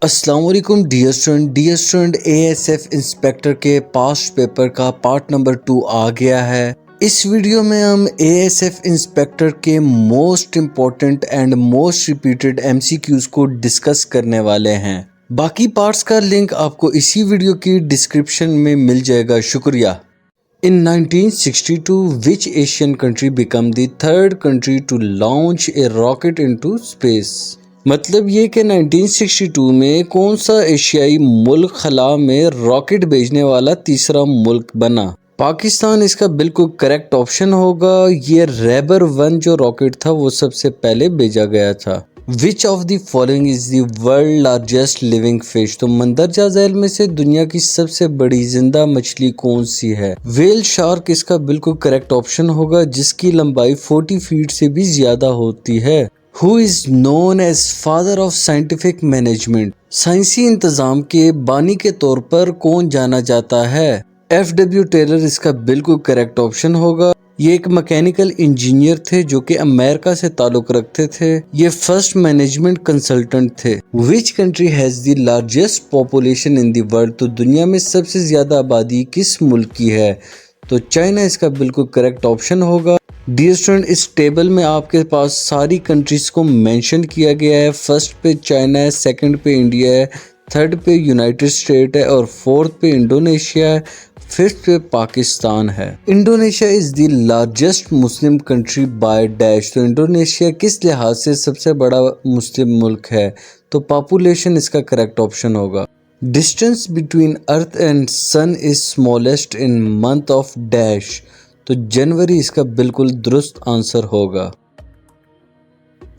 अस्सलाम वालेकुम dear student ASF inspector के पास्ट पेपर का पार्ट नंबर 2 आ गया है। इस वीडियो में हम एएसएफ इंस्पेक्टर के most important and most repeated MCQs को डिस्कस करने वाले हैं। बाकी पार्ट्स का लिंक आपको इसी वीडियो की डिस्क्रिप्शन में मिल जाएगा। शुक्रिया। In 1962, which Asian country became the third country to launch a rocket into space? मतलब ये कि 1962 में कौन सा एशियाई मुल्क खला में रॉकेट भेजने वाला तीसरा मुल्क बना? पाकिस्तान इसका बिल्कुल करेक्ट ऑप्शन होगा। ये रेबर 1 जो रॉकेट था वो सबसे पहले भेजा गया था। Which of the following is the world largest living fish? तो मंदरजा झील में से दुनिया की सबसे बड़ी जिंदा मछली कौन सी है? व्हेल शार्क इसका बिल्कुल करेक्ट ऑप्शन होगा, जिसकी लंबाई 40 फीट से भी ज्यादा होती है। Who is known as father of scientific management? साइंसी इंतजाम के बानी के तौर पर कौन जाना जाता है? FW टेलर इसका बिल्कुल करेक्ट ऑप्शन होगा। ये एक मैकेनिकल इंजीनियर थे जो कि अमेरिका से ताल्लुक रखते थे। ये फर्स्ट मैनेजमेंट कंसल्टेंट थे। Which country has the largest population in the world? तो दुनिया में सबसे ज्यादा आबादी किस मुल्क की है? तो चाइना इसका बिल्कुल करेक्ट ऑप्शन होगा। डियर स्टूडेंट, इस टेबल में आपके पास सारी कंट्रीज को मेंशन किया गया है। फर्स्ट पे चाइना है, सेकंड पे इंडिया है, थर्ड पे यूनाइटेड स्टेट है और फोर्थ पे इंडोनेशिया है, फिफ्थ पे पाकिस्तान है। Indonesia is the largest Muslim country by dash. तो इंडोनेशिया किस लिहाज से सबसे बड़ा मुस्लिम मुल्क है? तो पॉपुलेशन इसका करेक्ट ऑप्शन होगा। Distance between earth and sun is smallest in month of dash. तो जनवरी इसका बिल्कुल दुरुस्त आंसर होगा।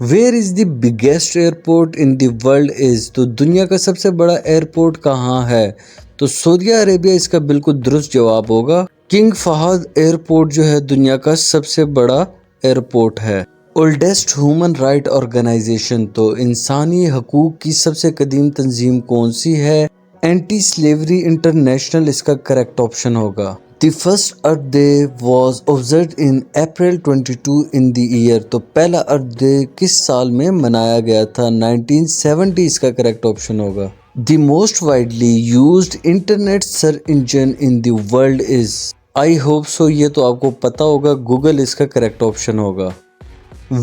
Where is the biggest airport in the world is? तो दुनिया का सबसे बड़ा एयरपोर्ट कहाँ है? तो सऊदी अरेबिया इसका बिल्कुल दुरुस्त जवाब होगा। किंग फहद एयरपोर्ट जो है दुनिया का सबसे बड़ा एयरपोर्ट है। Oldest human right organisation? तो इंसानी हकूक की सबसे कदीम तंजीम कौन सी है? एंटी स्लेवरी इंटरनेशनल इसका करेक्ट ऑप्शन होगा। The first Earth Day was observed in April 22 in the year। तो पहला अर्थ डे किस साल में मनाया गया था? 1970 इसका करेक्ट ऑप्शन होगा। The most widely used internet search engine in the world is? I hope so, ये तो आपको पता होगा, गूगल इसका करेक्ट ऑप्शन होगा।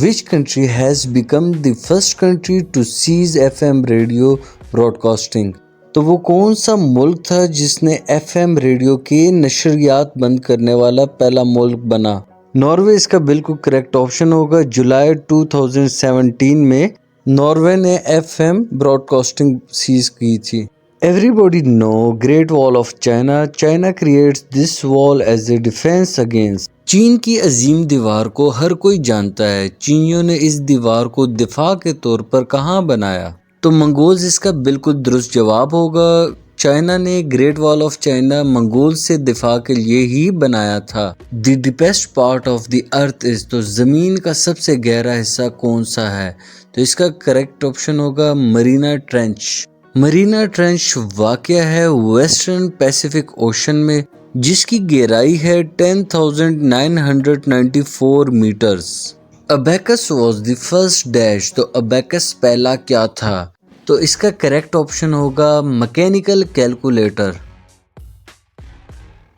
Which country has become the first country to cease FM radio broadcasting? तो वो कौन सा मुल्क था जिसने एफएम रेडियो के नशरियात बंद करने वाला पहला मुल्क बना? नॉर्वे इसका बिल्कुल करेक्ट ऑप्शन होगा। जुलाई 2017 में नॉर्वे ने एफएम ब्रॉडकास्टिंग सीज की थी। Everybody know great wall of China. China creates this wall as a defence against. चीन की अजीम दीवार को हर कोई जानता है। चीनियों ने इस दीवार को दिफा के तौर पर कहाँ बनाया? तो मंगोल्स इसका बिल्कुल दुरुस्त जवाब होगा। चाइना ने great wall of China Mongol से दिफा के लिए ही बनाया था। The deepest part of the earth is? तो जमीन का सबसे गहरा हिस्सा कौन सा है? तो इसका करेक्ट ऑप्शन होगा मरीना ट्रेंच। मरीना ट्रेंच वाक़या है वेस्टर्न पैसिफिक ओशन में, जिसकी गहराई है 10,994 metres. Abacus was the first dash. तो अबेकस पहला क्या था? तो इसका करेक्ट ऑप्शन होगा mechanical calculator.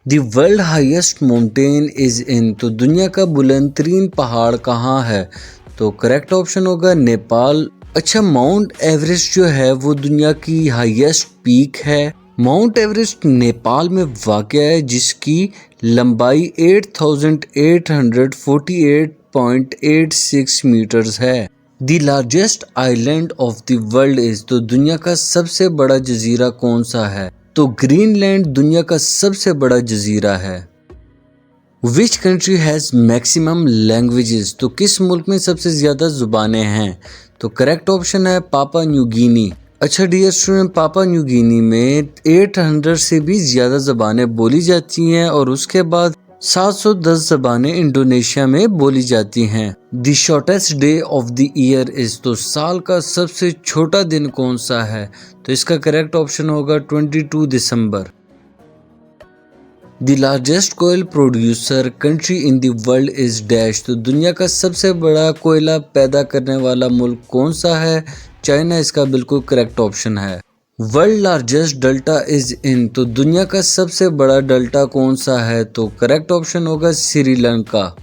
The world highest mountain is in? तो दुनिया का बुलंद तरीन पहाड़ कहाँ है? तो करेक्ट ऑप्शन होगा नेपाल। अच्छा, माउंट एवरेस्ट जो है वो दुनिया की हाईएस्ट पीक है। माउंट एवरेस्ट नेपाल में वाक़या है, जिसकी लंबाई 8,848.86 मीटर्स है। The largest island of the world is? तो दुनिया का सबसे बड़ा जजीरा कौन सा है? तो ग्रीनलैंड दुनिया का सबसे बड़ा जजीरा है। Which country has maximum languages? तो किस मुल्क में सबसे ज्यादा जुबानें हैं? तो करेक्ट ऑप्शन है पापा न्यू गिनी। अच्छा डियर स्टूडेंट, पापा न्यू गिनी में 800 से भी ज्यादा ज़बानें बोली जाती हैं और उसके बाद 710 ज़बानें इंडोनेशिया में बोली जाती हैं। The shortest day of the year is? तो साल का सबसे छोटा दिन कौन सा है? तो इसका करेक्ट ऑप्शन होगा 22 दिसंबर। The largest coal producer country in the world is dash. तो दुनिया का सबसे बड़ा कोयला पैदा करने वाला मुल्क कौन सा है? चाइना इसका बिल्कुल करेक्ट ऑप्शन है। World largest delta is in, तो दुनिया का सबसे बड़ा डेल्टा कौन सा है? तो करेक्ट ऑप्शन होगा श्रीलंका।